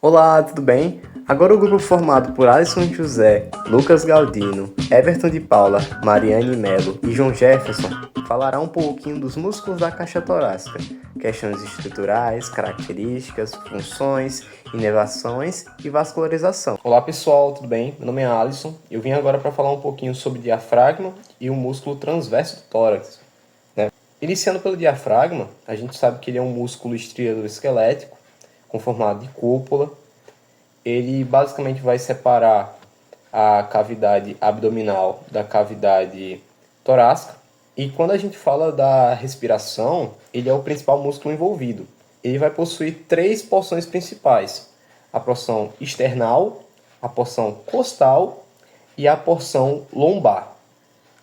Olá, tudo bem? Agora o grupo formado por Alisson José, Lucas Galdino, Everton de Paula, Mariane Melo e João Jefferson falará um pouquinho dos músculos da caixa torácica, questões estruturais, características, funções, inervações e vascularização. Olá pessoal, tudo bem? Meu nome é Alisson e eu vim agora para falar um pouquinho sobre diafragma e o músculo transverso do tórax. Iniciando pelo diafragma, a gente sabe que ele é um músculo estriador esquelético com formato de cúpula. Ele basicamente vai separar a cavidade abdominal da cavidade torácica. E quando a gente fala da respiração, ele é o principal músculo envolvido. Ele vai possuir três porções principais: a porção external, a porção costal e a porção lombar.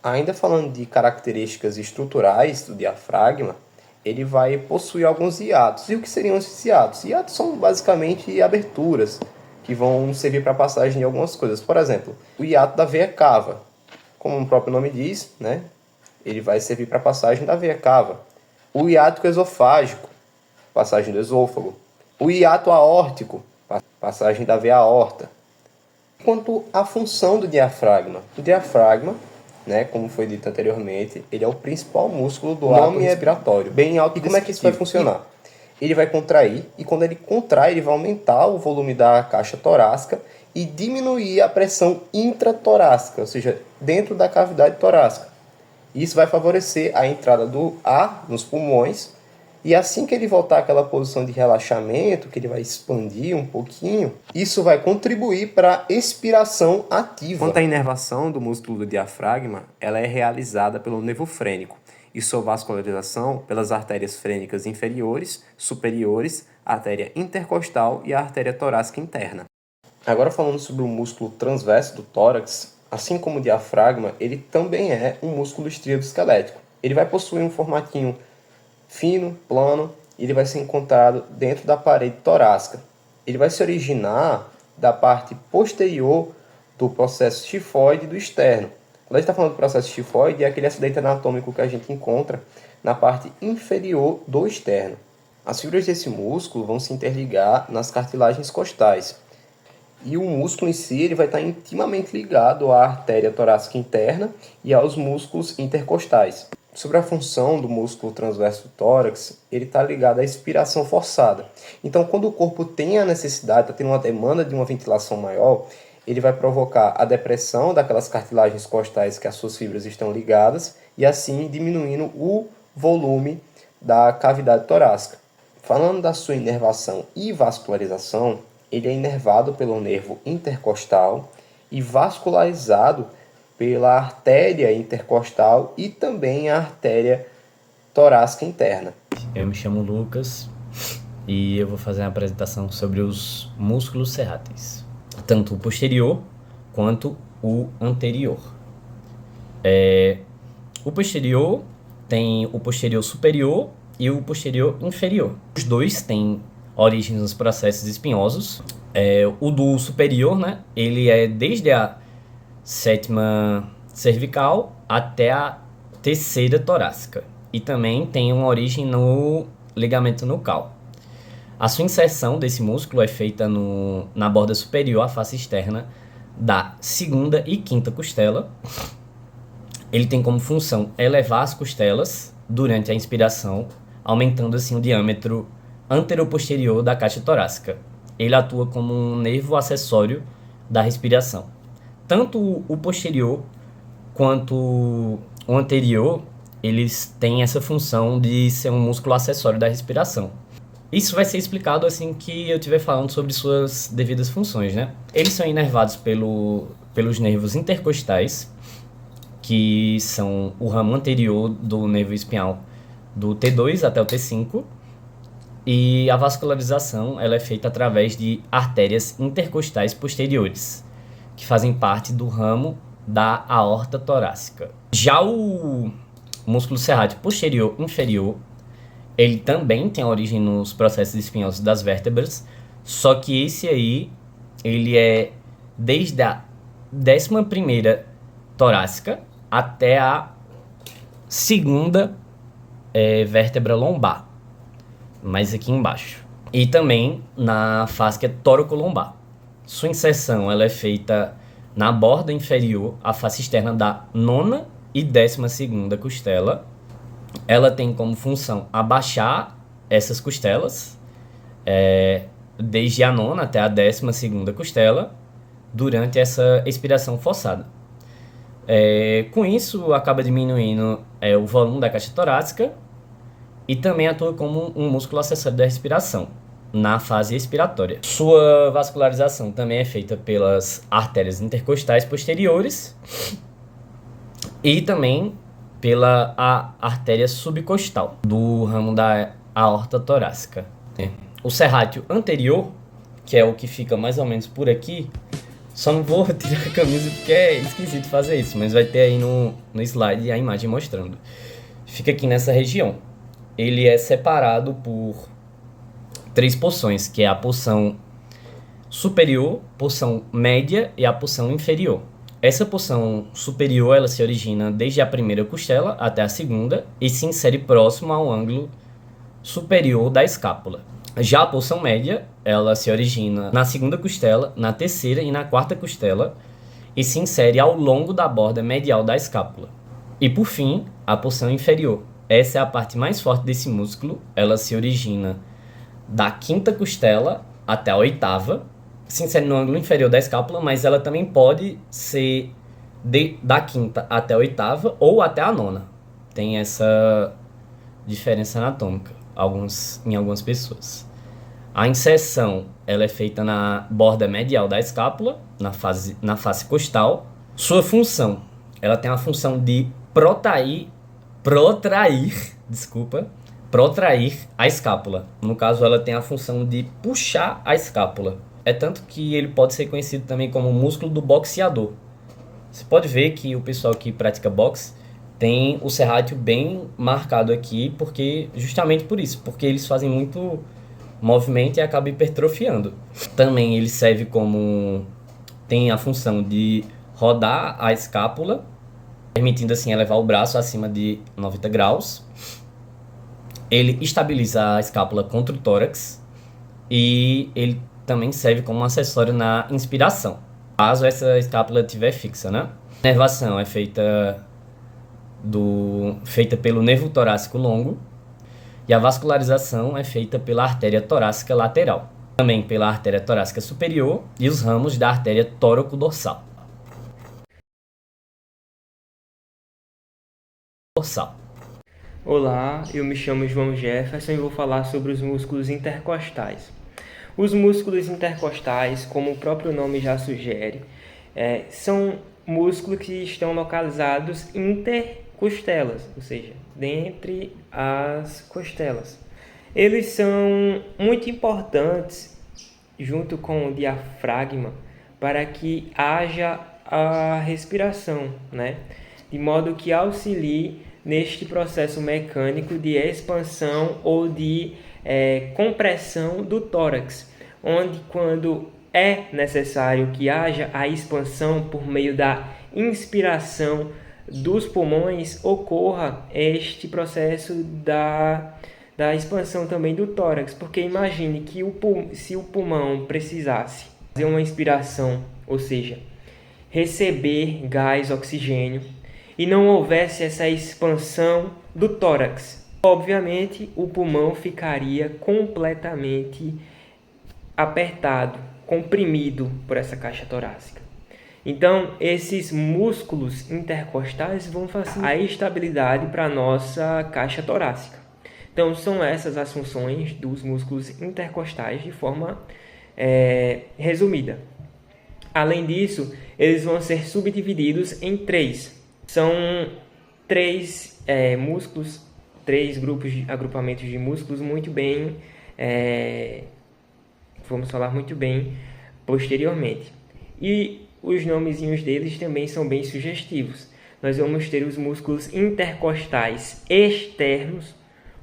Ainda falando de características estruturais do diafragma, ele vai possuir alguns hiatos. E o que seriam esses hiatos? Hiatos são basicamente aberturas que vão servir para a passagem de algumas coisas. Por exemplo, o hiato da veia cava. Como o próprio nome diz, né? Ele vai servir para a passagem da veia cava. O hiato esofágico, passagem do esôfago. O hiato aórtico, passagem da veia aorta. Quanto à função do diafragma, né, como foi dito anteriormente, ele é o principal músculo do ato respiratório, bem alto. E como é que isso vai funcionar? Ele vai contrair, e quando ele contrai, ele vai aumentar o volume da caixa torácica e diminuir a pressão intratorácica, ou seja, dentro da cavidade torácica. Isso vai favorecer a entrada do ar nos pulmões, e assim que ele voltar àquela posição de relaxamento, que ele vai expandir um pouquinho, isso vai contribuir para a expiração ativa. Quanto à inervação do músculo do diafragma, ela é realizada pelo nervo frênico e sua vascularização pelas artérias frênicas inferiores, superiores, a artéria intercostal e a artéria torácica interna. Agora falando sobre o músculo transverso do tórax, assim como o diafragma, ele também é um músculo estríado esquelético. Ele vai possuir um formatinho fino, plano, e ele vai ser encontrado dentro da parede torácica. Ele vai se originar da parte posterior do processo xifoide do externo. Quando a gente está falando do processo xifoide, é aquele acidente anatômico que a gente encontra na parte inferior do externo. As fibras desse músculo vão se interligar nas cartilagens costais. E o músculo em si ele vai estar intimamente ligado à artéria torácica interna e aos músculos intercostais. Sobre a função do músculo transverso do tórax, ele está ligado à expiração forçada. Então, quando o corpo tem a necessidade, está tendo uma demanda de uma ventilação maior, ele vai provocar a depressão daquelas cartilagens costais que as suas fibras estão ligadas e assim diminuindo o volume da cavidade torácica. Falando da sua inervação e vascularização, ele é inervado pelo nervo intercostal e vascularizado pela artéria intercostal e também a artéria torácica interna. Eu me chamo Lucas e eu vou fazer uma apresentação sobre os músculos serráteis, tanto o posterior quanto o anterior. O posterior tem o posterior superior e o posterior inferior. Os dois têm origem nos processos espinhosos. O do superior, né, ele é desde a sétima cervical até a terceira torácica e também tem uma origem no ligamento nucal. A sua inserção desse músculo é feita na borda superior, a face externa da segunda e quinta costela. Ele tem como função elevar as costelas durante a inspiração, aumentando assim o diâmetro anteroposterior da caixa torácica. Ele atua como um nervo acessório da respiração. Tanto o posterior quanto o anterior, eles têm essa função de ser um músculo acessório da respiração. Isso vai ser explicado assim que eu estiver falando sobre suas devidas funções, né? Eles são inervados pelos nervos intercostais, que são o ramo anterior do nervo espinhal do T2 até o T5, e a vascularização ela é feita através de artérias intercostais posteriores, que fazem parte do ramo da aorta torácica. Já o músculo serrátil posterior inferior, ele também tem origem nos processos espinhosos das vértebras, só que esse aí, ele é desde a 11ª torácica até a segunda vértebra lombar, mais aqui embaixo. e também na fáscia torocolombar. Sua inserção ela é feita na borda inferior, a face externa da nona e 12ª costela. Ela tem como função abaixar essas costelas, desde a nona até a 12ª costela, durante essa expiração forçada. Com isso, acaba diminuindo o volume da caixa torácica e também atua como um músculo acessório da respiração, na fase expiratória. Sua vascularização também é feita pelas artérias intercostais posteriores e também pela artéria subcostal, do ramo da aorta torácica. O serrátil anterior, que é o que fica mais ou menos por aqui, só não vou tirar a camisa porque é esquisito fazer isso, mas vai ter aí no slide a imagem mostrando. Fica aqui nessa região. Ele é separado por 3 porções, que é a porção superior, porção média e a porção inferior. Essa porção superior ela se origina desde a primeira costela até a segunda e se insere próximo ao ângulo superior da escápula. Já a porção média ela se origina na segunda costela, na terceira e na quarta costela e se insere ao longo da borda medial da escápula. E por fim, a porção inferior. Essa é a parte mais forte desse músculo. Ela se origina da quinta costela até a oitava, se insere no ângulo inferior da escápula, mas ela também pode ser da quinta até a oitava ou até a nona. Tem essa diferença anatômica em algumas pessoas. A inserção ela é feita na borda medial da escápula, na face costal. Sua função, ela tem a função de protrair a escápula. No caso, ela tem a função de puxar a escápula. É tanto que ele pode ser conhecido também como músculo do boxeador. Você pode ver que o pessoal que pratica boxe tem o serrátil bem marcado aqui, justamente por isso, porque eles fazem muito movimento e acabam hipertrofiando. Também ele serve tem a função de rodar a escápula, permitindo assim elevar o braço acima de 90 graus. Ele estabiliza a escápula contra o tórax e ele também serve como um acessório na inspiração, caso essa escápula estiver fixa, né? A inervação é feita pelo nervo torácico longo e a vascularização é feita pela artéria torácica lateral, também pela artéria torácica superior e os ramos da artéria tóraco-dorsal. Olá, eu me chamo João Jefferson e vou falar sobre os músculos intercostais. Os músculos intercostais, como o próprio nome já sugere, são músculos que estão localizados intercostelas, ou seja, dentre as costelas. Eles são muito importantes, junto com o diafragma, para que haja a respiração, né? De modo que auxilie neste processo mecânico de expansão ou de compressão do tórax, onde quando é necessário que haja a expansão por meio da inspiração dos pulmões, ocorra este processo da expansão também do tórax, porque imagine que se o pulmão precisasse fazer uma inspiração, ou seja, receber gás, oxigênio, e não houvesse essa expansão do tórax, obviamente o pulmão ficaria completamente apertado, comprimido por essa caixa torácica. Então, esses músculos intercostais vão facilitar a estabilidade para a nossa caixa torácica. Então, são essas as funções dos músculos intercostais de forma resumida. Além disso, eles vão ser subdivididos em 3. São 3 músculos, 3 agrupamentos de músculos muito bem, vamos falar muito bem posteriormente. E os nomezinhos deles também são bem sugestivos. Nós vamos ter os músculos intercostais externos,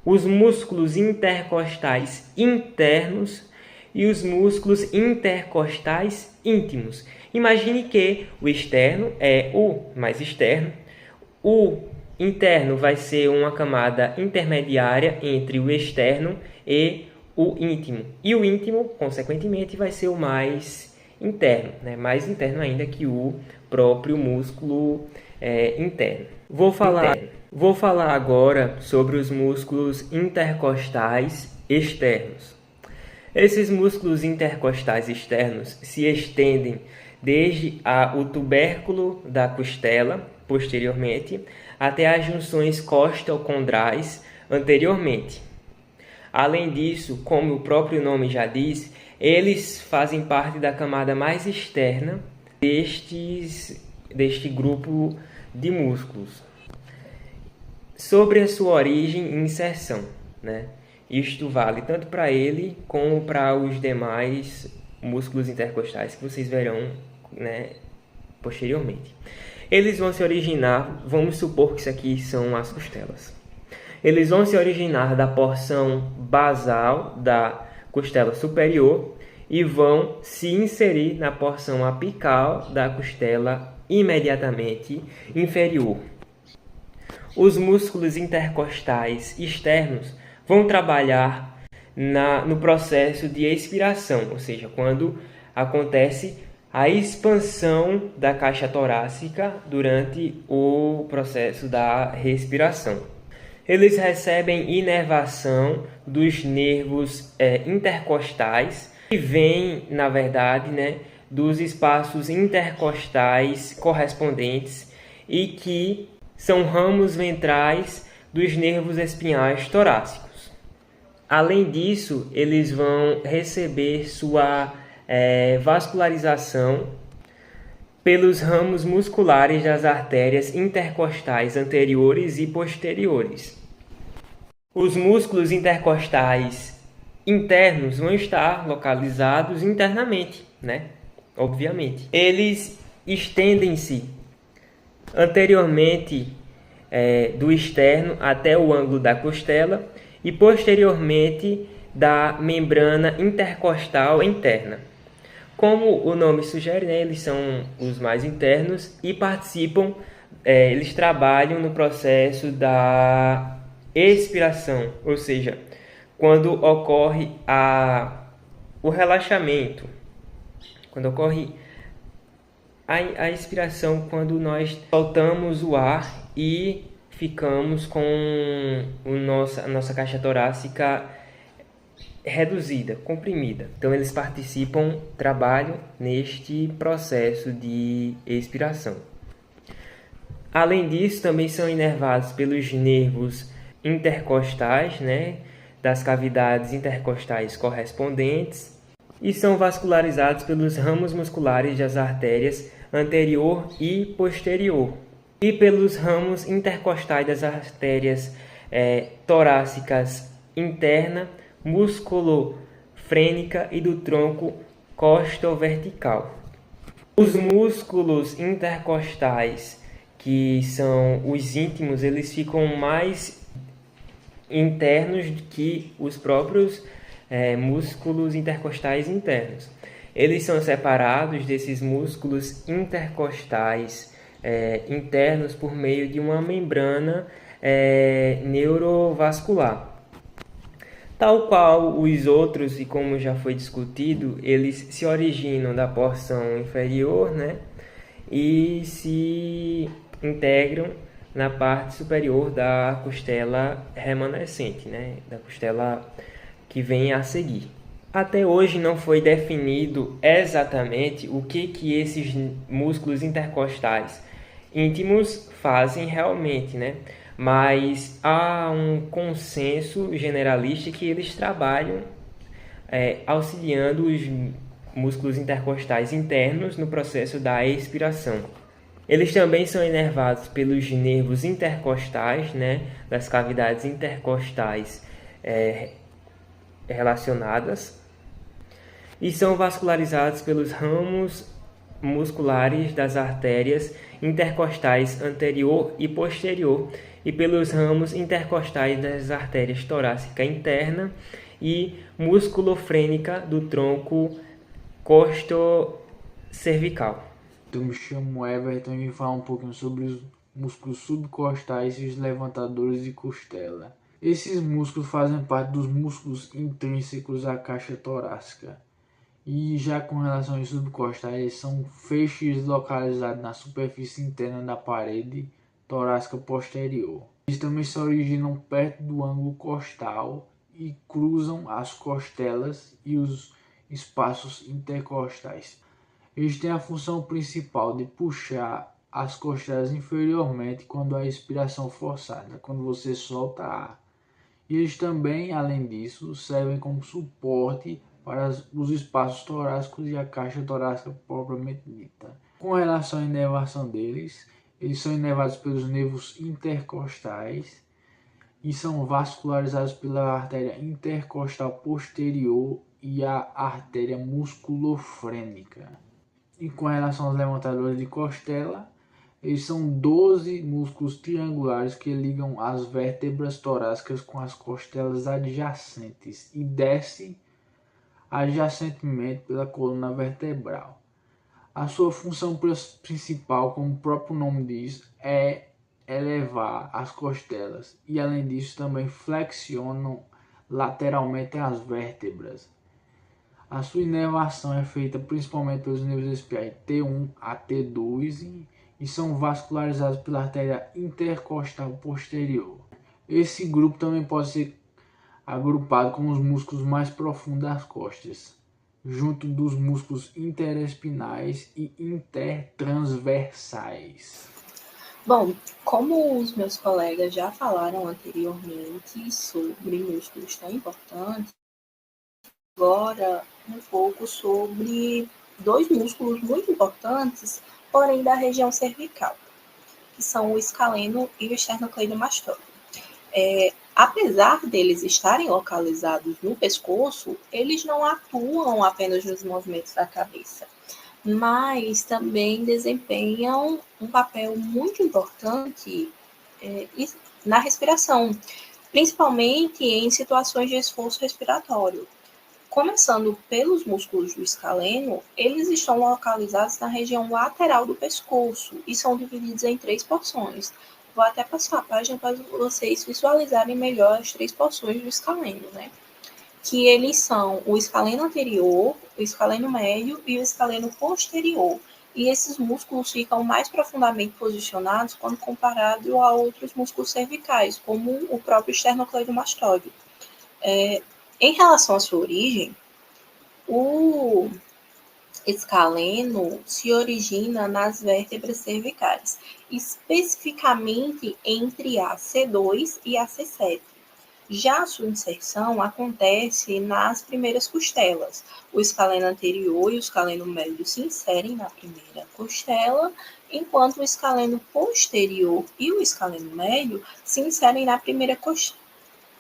os músculos intercostais internos e os músculos intercostais íntimos. Imagine que o externo é o mais externo, o interno vai ser uma camada intermediária entre o externo e o íntimo. E o íntimo, consequentemente, vai ser o mais interno, né? Mais interno ainda que o próprio músculo interno. Vou falar agora sobre os músculos intercostais externos. Esses músculos intercostais externos se estendem desde o tubérculo da costela, posteriormente, até as junções costocondrais, anteriormente. Além disso, como o próprio nome já diz, eles fazem parte da camada mais externa deste grupo de músculos. Sobre a sua origem e inserção, né? Isto vale tanto para ele como para os demais músculos intercostais que vocês verão, né, posteriormente. Eles vão se originar, vamos supor que isso aqui são as costelas. Eles vão se originar da porção basal da costela superior e vão se inserir na porção apical da costela imediatamente inferior. Os músculos intercostais externos vão trabalhar no processo de expiração, ou seja, quando acontece a expansão da caixa torácica durante o processo da respiração. Eles recebem inervação dos nervos intercostais, que vêm, na verdade, né, dos espaços intercostais correspondentes e que são ramos ventrais dos nervos espinhais torácicos. Além disso, eles vão receber sua vascularização pelos ramos musculares das artérias intercostais anteriores e posteriores. Os músculos intercostais internos vão estar localizados internamente, né? Obviamente. Eles estendem-se anteriormente do externo até o ângulo da costela e posteriormente da membrana intercostal interna. Como o nome sugere, né, eles são os mais internos e participam, eles trabalham no processo da expiração, ou seja, quando ocorre o relaxamento, quando ocorre a expiração, quando nós soltamos o ar e ficamos com a nossa caixa torácica reduzida, comprimida. Então eles trabalham neste processo de expiração. Além disso, também são inervados pelos nervos intercostais, né, das cavidades intercostais correspondentes, e são vascularizados pelos ramos musculares das artérias anterior e posterior, e pelos ramos intercostais das artérias torácicas interna, musculofrênica e do tronco costovertical. Os músculos intercostais, que são os íntimos, eles ficam mais internos do que os próprios músculos intercostais internos. Eles são separados desses músculos intercostais internos por meio de uma membrana neurovascular. Tal qual os outros, e como já foi discutido, eles se originam da porção inferior, né, e se integram na parte superior da costela remanescente, né, da costela que vem a seguir. Até hoje não foi definido exatamente o que esses músculos intercostais íntimos fazem realmente, né? Mas há um consenso generalista que eles trabalham auxiliando os músculos intercostais internos no processo da expiração. Eles também são inervados pelos nervos intercostais, né, das cavidades intercostais relacionadas, e são vascularizados pelos ramos musculares das artérias intercostais anterior e posterior e pelos ramos intercostais das artérias torácica interna e musculofrênica do tronco costocervical. Eu me chamo Everton e vou falar um pouquinho sobre os músculos subcostais e os levantadores de costela. Esses músculos fazem parte dos músculos intrínsecos à caixa torácica. E já com relação aos subcostais, eles são feixes localizados na superfície interna da parede torácica posterior. Eles também se originam perto do ângulo costal e cruzam as costelas e os espaços intercostais. Eles têm a função principal de puxar as costelas inferiormente quando há expiração forçada, quando você solta ar. E eles também, além disso, servem como suporte para os espaços torácicos e a caixa torácica propriamente dita. Com relação à inervação deles, eles são inervados pelos nervos intercostais e são vascularizados pela artéria intercostal posterior e a artéria musculofrênica. E com relação aos levantadores de costela, eles são 12 músculos triangulares que ligam as vértebras torácicas com as costelas adjacentes e descem adjacentemente pela coluna vertebral. A sua função principal, como o próprio nome diz, é elevar as costelas e, além disso, também flexionam lateralmente as vértebras. A sua inervação é feita principalmente pelos nervos espiais T1 a T2 e são vascularizados pela artéria intercostal posterior. Esse grupo também pode ser agrupado com os músculos mais profundos das costas, junto dos músculos interespinais e intertransversais. Bom, como os meus colegas já falaram anteriormente sobre músculos tão importantes, agora um pouco sobre dois músculos muito importantes, porém da região cervical, que são o escaleno e o esternocleidomastoide. Apesar deles estarem localizados no pescoço, eles não atuam apenas nos movimentos da cabeça, mas também desempenham um papel muito importante na respiração, principalmente em situações de esforço respiratório. Começando pelos músculos do escaleno, eles estão localizados na região lateral do pescoço e são divididos em 3 porções. Vou até passar a página para vocês visualizarem melhor as 3 porções do escaleno, né? Que eles são o escaleno anterior, o escaleno médio e o escaleno posterior. E esses músculos ficam mais profundamente posicionados quando comparado a outros músculos cervicais, como o próprio esternocleidomastoide. Em relação à sua origem, o escaleno se origina nas vértebras cervicais, especificamente entre a C2 e a C7. Já a sua inserção acontece nas primeiras costelas. O escaleno anterior e o escaleno médio se inserem na primeira costela, enquanto o escaleno posterior e o escaleno médio se inserem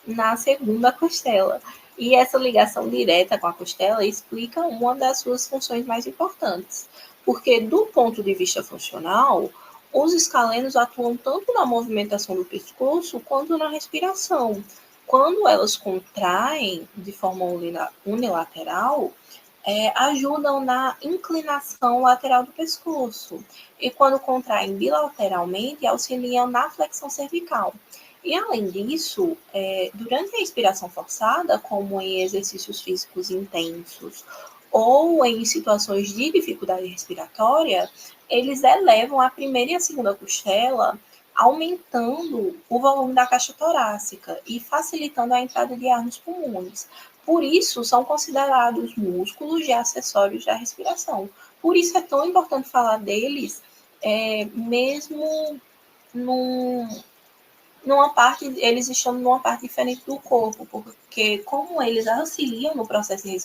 na segunda costela. E essa ligação direta com a costela explica uma das suas funções mais importantes, porque do ponto de vista funcional, os escalenos atuam tanto na movimentação do pescoço quanto na respiração. Quando elas contraem de forma unilateral, ajudam na inclinação lateral do pescoço. E quando contraem bilateralmente, auxiliam na flexão cervical. E, além disso, durante a respiração forçada, como em exercícios físicos intensos ou em situações de dificuldade respiratória, eles elevam a primeira e a segunda costela, aumentando o volume da caixa torácica e facilitando a entrada de ar nos pulmões. Por isso, são considerados músculos de acessórios da respiração. Por isso é tão importante falar deles, mesmo numa parte, eles estão numa parte diferente do corpo, porque como eles auxiliam no processo de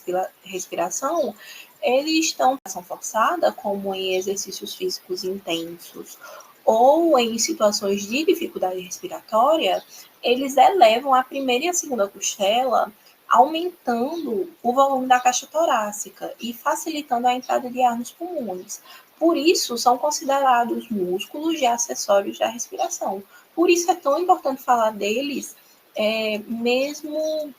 respiração, eles estão em ação forçada, como em exercícios físicos intensos ou em situações de dificuldade respiratória, eles elevam a primeira e a segunda costela, aumentando o volume da caixa torácica e facilitando a entrada de ar nos pulmões. Por isso, são considerados músculos de acessórios da respiração. Por isso é tão importante falar deles, mesmo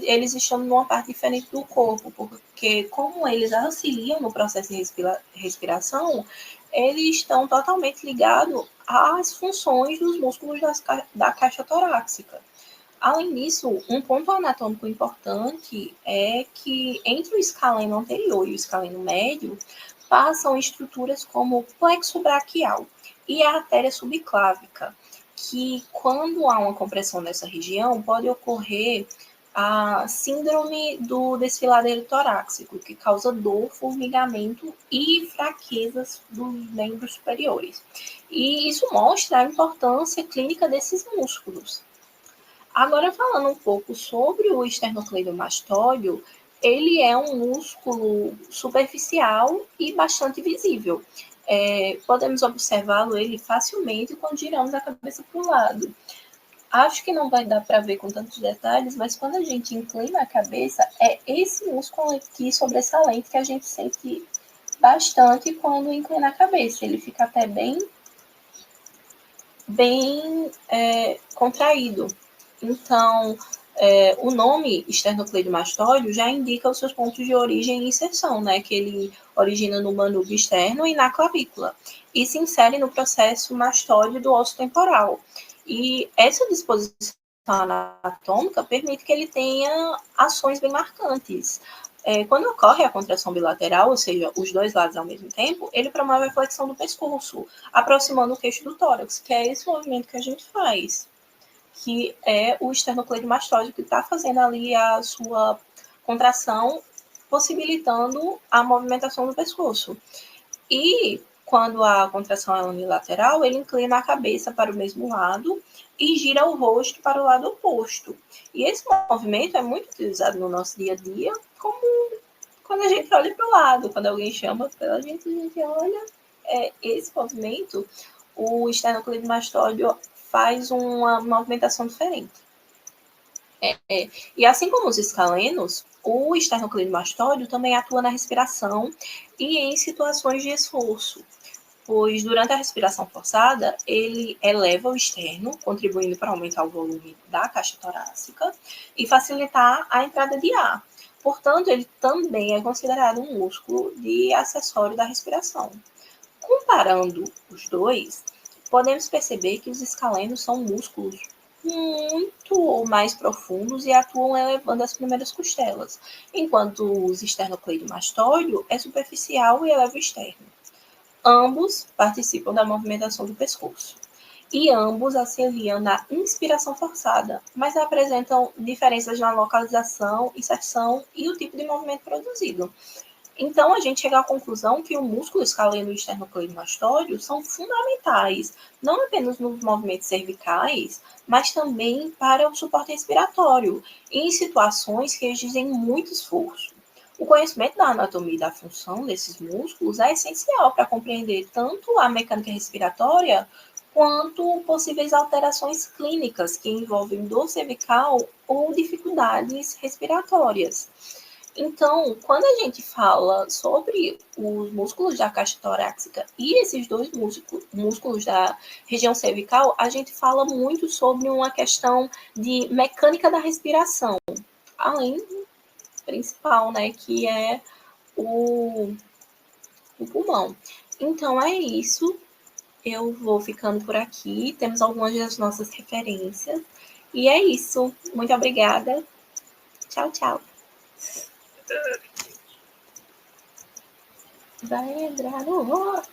eles estão numa parte diferente do corpo, porque como eles auxiliam no processo de respiração, eles estão totalmente ligados às funções dos músculos da caixa torácica. Além disso, um ponto anatômico importante é que entre o escaleno anterior e o escaleno médio passam estruturas como o plexo braquial e a artéria subclávica, que quando há uma compressão nessa região, pode ocorrer a síndrome do desfiladeiro torácico, que causa dor, formigamento e fraquezas dos membros superiores. E isso mostra a importância clínica desses músculos. Agora, falando um pouco sobre o esternocleidomastóide, ele é um músculo superficial e bastante visível. Podemos observá-lo ele facilmente quando giramos a cabeça para o lado. Acho que não vai dar para ver com tantos detalhes, mas quando a gente inclina a cabeça, é esse músculo aqui sobressalente que a gente sente bastante quando inclina a cabeça. Ele fica até bem contraído. Então, o nome esternocleidomastóide já indica os seus pontos de origem e inserção, né? Que ele origina no manúbio externo e na clavícula, e se insere no processo mastóide do osso temporal. E essa disposição anatômica permite que ele tenha ações bem marcantes. Quando ocorre a contração bilateral, ou seja, os dois lados ao mesmo tempo, ele promove a flexão do pescoço, aproximando o queixo do tórax, que é esse movimento que a gente faz, que é o esternocleidomastóide que está fazendo ali a sua contração, possibilitando a movimentação do pescoço. E quando a contração é unilateral, ele inclina a cabeça para o mesmo lado e gira o rosto para o lado oposto. E esse movimento é muito utilizado no nosso dia a dia, como quando a gente olha para o lado, quando alguém chama pela gente, a gente olha. Esse movimento, o esternocleidomastóide faz uma movimentação diferente. E assim como os escalenos, o esternocleidomastóide também atua na respiração e em situações de esforço, pois durante a respiração forçada, ele eleva o externo, contribuindo para aumentar o volume da caixa torácica e facilitar a entrada de ar. Portanto, ele também é considerado um músculo de acessório da respiração. Comparando os dois, podemos perceber que os escalenos são músculos muito mais profundos e atuam elevando as primeiras costelas, enquanto os esternocleidomastóide é superficial e eleva o externo. Ambos participam da movimentação do pescoço. E ambos auxiliam na inspiração forçada, mas apresentam diferenças na localização, inserção e o tipo de movimento produzido. Então, a gente chega à conclusão que o músculo escaleno e o esternocleidomastóide são fundamentais, não apenas nos movimentos cervicais, mas também para o suporte respiratório, em situações que exigem muito esforço. O conhecimento da anatomia e da função desses músculos é essencial para compreender tanto a mecânica respiratória quanto possíveis alterações clínicas que envolvem dor cervical ou dificuldades respiratórias. Então, quando a gente fala sobre os músculos da caixa torácica e esses dois músculos da região cervical, a gente fala muito sobre uma questão de mecânica da respiração, além do principal, né, que é o pulmão. Então, é isso. Eu vou ficando por aqui. Temos algumas das nossas referências. E é isso. Muito obrigada. Tchau, tchau. Vai entrar no rock.